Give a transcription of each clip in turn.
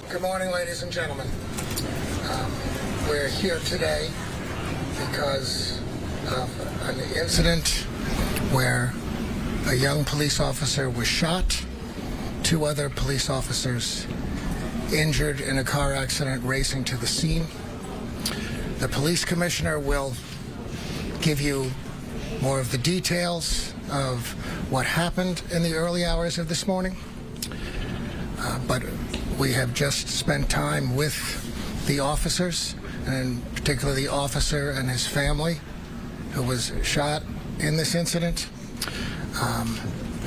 Good morning, ladies and gentlemen. We're here today because of an incident where a young police officer was shot, 2 other police officers injured in a car accident racing to the scene. The police commissioner will give you more of the details of what happened in the early hours of this morning. But we have just spent time with the officers, and in particular the officer and his family who was shot in this incident.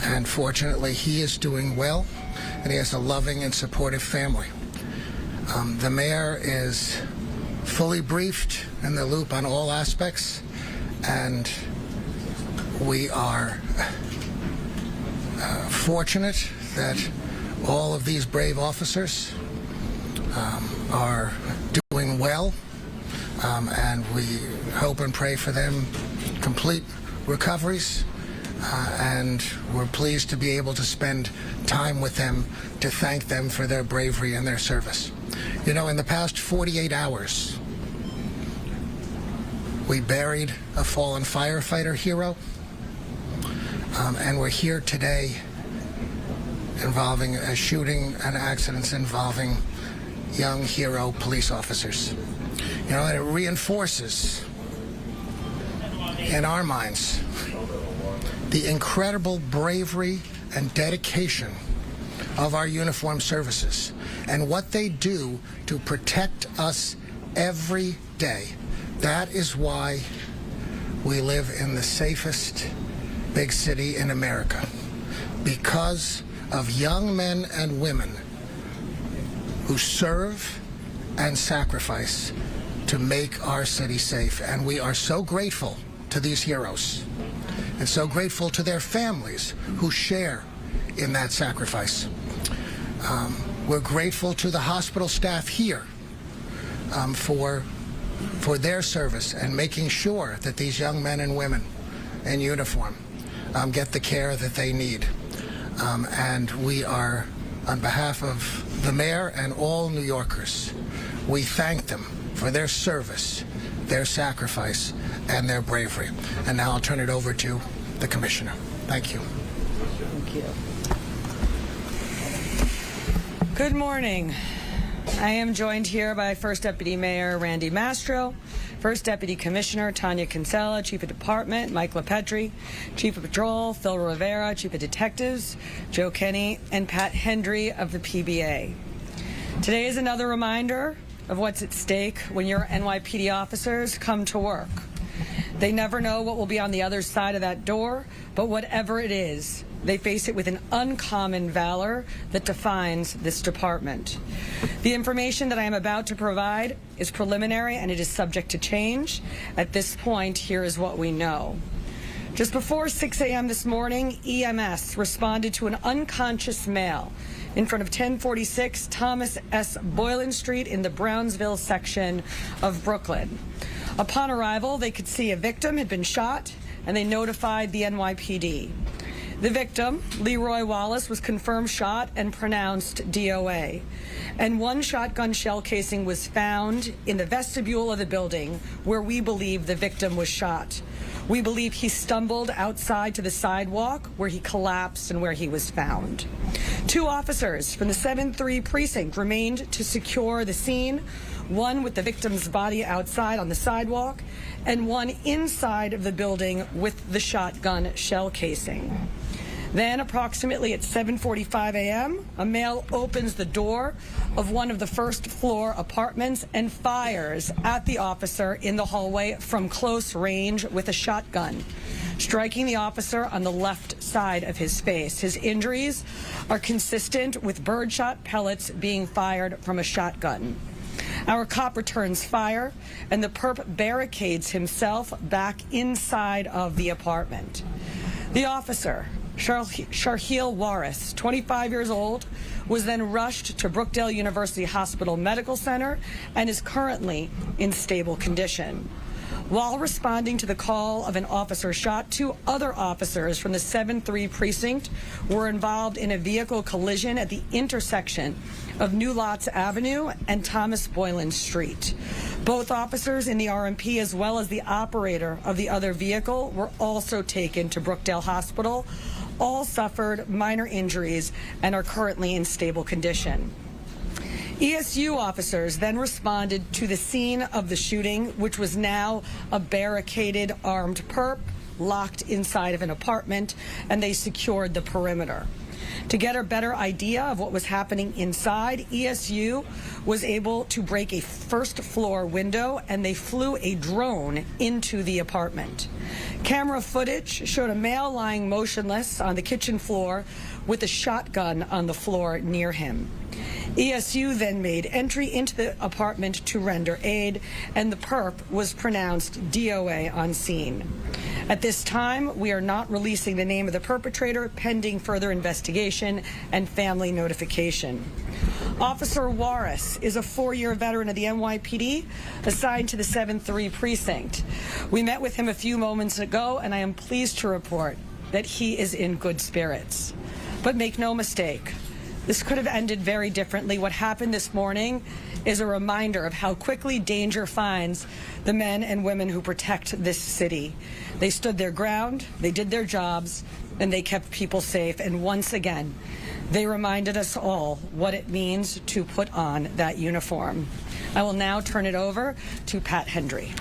And fortunately, he is doing well, and he has a loving and supportive family. The mayor is fully briefed in the loop on all aspects, and we are fortunate that all of these brave officers are doing well, and we hope and pray for them complete recoveries, and we're pleased to be able to spend time with them to thank them for their bravery and their service. You know, in the past 48 hours, we buried a fallen firefighter hero, and we're here today involving a shooting and accidents involving young hero police officers. You know, and it reinforces in our minds the incredible bravery and dedication of our uniformed services and what they do to protect us every day. That is why we live in the safest big city in America, because of young men and women who serve and sacrifice to make our city safe. And we are so grateful to these heroes and so grateful to their families who share in that sacrifice. We're grateful to the hospital staff here for their service and making sure that these young men and women in uniform get the care that they need. And we are, on behalf of the mayor and all New Yorkers, we thank them for their service, their sacrifice, and their bravery. And now I'll turn it over to the commissioner. Thank you. Thank you. Good morning. I am joined here by First Deputy Mayor Randy Mastro, First Deputy Commissioner Tanya Kinsella, Chief of Department Mike LaPetri, Chief of Patrol Phil Rivera, Chief of Detectives Joe Kenny, and Pat Hendry of the PBA. Today is another reminder of what's at stake when your NYPD officers come to work. They never know what will be on the other side of that door, but whatever it is, they face it with an uncommon valor that defines this department. The information that I am about to provide is preliminary and it is subject to change. At this point, here is what we know. Just before 6 a.m. this morning, EMS responded to an unconscious male in front of 1046 Thomas S. Boylan Street in the Brownsville section of Brooklyn. Upon arrival, they could see a victim had been shot, and they notified the NYPD. The victim, Leroy Wallace, was confirmed shot and pronounced DOA. And 1 shotgun shell casing was found in the vestibule of the building where we believe the victim was shot. We believe he stumbled outside to the sidewalk where he collapsed and where he was found. 2 officers from the 7-3 precinct remained to secure the scene, 1 with the victim's body outside on the sidewalk and 1 inside of the building with the shotgun shell casing. Then, approximately at 7:45 a.m., a male opens the door of one of the first-floor apartments and fires at the officer in the hallway from close range with a shotgun, striking the officer on the left side of his face. His injuries are consistent with birdshot pellets being fired from a shotgun. Our cop returns fire, and the perp barricades himself back inside of the apartment. The officer, Sharheel Waris, 25 years old, was then rushed to Brookdale University Hospital Medical Center and is currently in stable condition. While responding to the call of an officer shot, 2 other officers from the 7-3 precinct were involved in a vehicle collision at the intersection of New Lots Avenue and Thomas Boylan Street. Both officers in the RMP, as well as the operator of the other vehicle, were also taken to Brookdale Hospital. All suffered minor injuries and are currently in stable condition. ESU officers then responded to the scene of the shooting, which was now a barricaded armed perp locked inside of an apartment, and they secured the perimeter. To get a better idea of what was happening inside, ESU was able to break a first-floor window, and they flew a drone into the apartment. Camera footage showed a male lying motionless on the kitchen floor with a shotgun on the floor near him. ESU then made entry into the apartment to render aid, and the perp was pronounced DOA on scene. At this time, we are not releasing the name of the perpetrator, pending further investigation and family notification. Officer Warris is a 4-year veteran of the NYPD assigned to the 7-3 precinct. We met with him a few moments ago, and I am pleased to report that he is in good spirits. But make no mistake, this could have ended very differently. What happened this morning is a reminder of how quickly danger finds the men and women who protect this city. They stood their ground, they did their jobs, and they kept people safe. And once again, they reminded us all what it means to put on that uniform. I will now turn it over to Pat Hendry.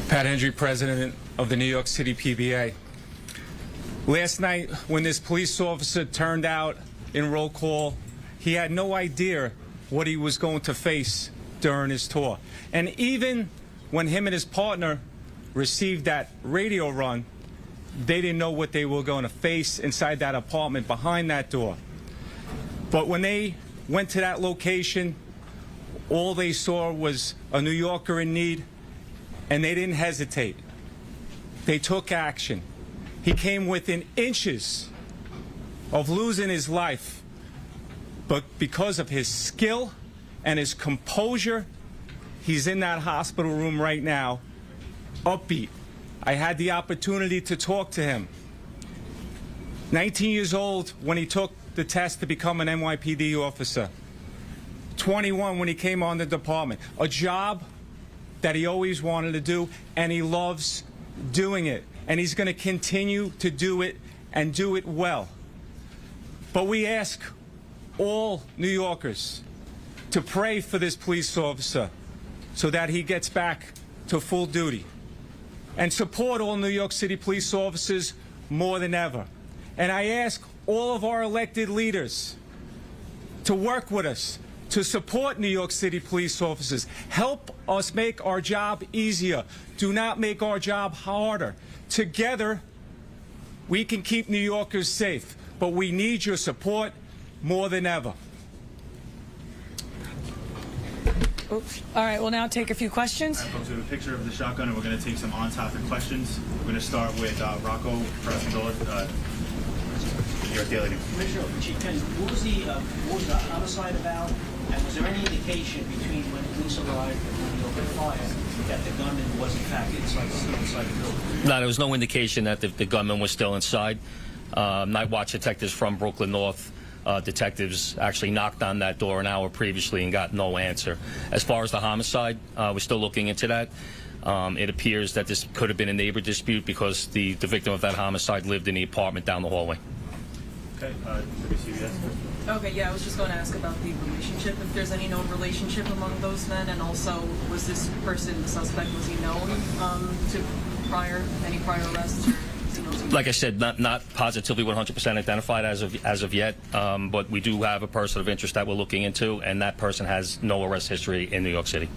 Pat Hendry, President of the New York City PBA. Last night, when this police officer turned out in roll call, he had no idea what he was going to face during his tour. And even when him and his partner received that radio run, they didn't know what they were going to face inside that apartment behind that door. But when they went to that location, all they saw was a New Yorker in need, and they didn't hesitate. They took action. He came within inches of losing his life, but because of his skill and his composure, he's in that hospital room right now, upbeat. I had the opportunity to talk to him. 19 years old when he took the test to become an NYPD officer. 21 when he came on the department. A job that he always wanted to do, and he loves doing it. And he's going to continue to do it and do it well. But we ask all New Yorkers to pray for this police officer so that he gets back to full duty. And support all New York City police officers more than ever. And I ask all of our elected leaders to work with us, to support New York City police officers. Help us make our job easier. Do not make our job harder. Together, we can keep New Yorkers safe, but we need your support more than ever. Oops. All right, we'll now take a few questions. All right, folks, we have a picture of the shotgun, and we're going to take some on-topic questions. We're going to start with Rocco Frascadola, New York Daily News. Commissioner, Chief Kenny, what was the homicide about, and was there any indication between when the police arrived and when they opened fire that the gunman was in fact still inside the building? No, there was no indication that the gunman was still inside. Night watch detectives from Brooklyn North detectives actually knocked on that door an hour previously and got no answer. As far as the homicide, we're still looking into that. It appears that this could have been a neighbor dispute because the victim of that homicide lived in the apartment down the hallway. Okay, WCBS. Okay, yeah, I was just going to ask about the relationship, if there's any known relationship among those men, and also, was this person, the suspect, was he known to any prior arrests? Or is he known to Like I said, not positively 100% identified as of yet, but we do have a person of interest that we're looking into, and that person has no arrest history in New York City.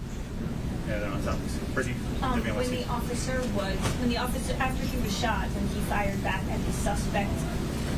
Yeah, they're on topics. Brittany, when the officer, after he was shot and he fired back at the suspect,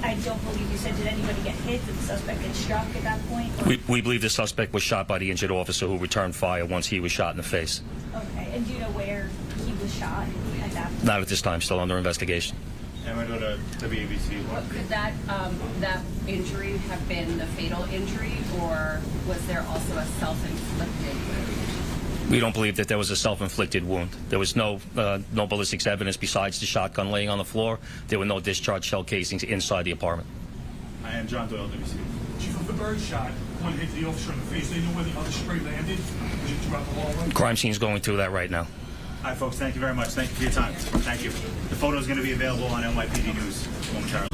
I don't believe you said, did anybody get hit? Did the suspect get struck at that point? We believe the suspect was shot by the injured officer who returned fire once he was shot in the face. Okay, and do you know where he was shot at that point? Not at this time, still under investigation. and we're going to go to WABC. But could that injury have been the fatal injury, or was there also a self-inflicted wound? We don't believe that there was a self-inflicted wound. There was no ballistics evidence besides the shotgun laying on the floor. There were no discharged shell casings inside the apartment. I am John Doyle, WC. Chief, of the bird shot, one hit the officer in the face. They know where the other spray landed. Was it throughout the hallway? Crime scene's going through that right now. All right, folks, thank you very much. Thank you for your time. Thank you. The photo is going to be available on NYPD News momentarily.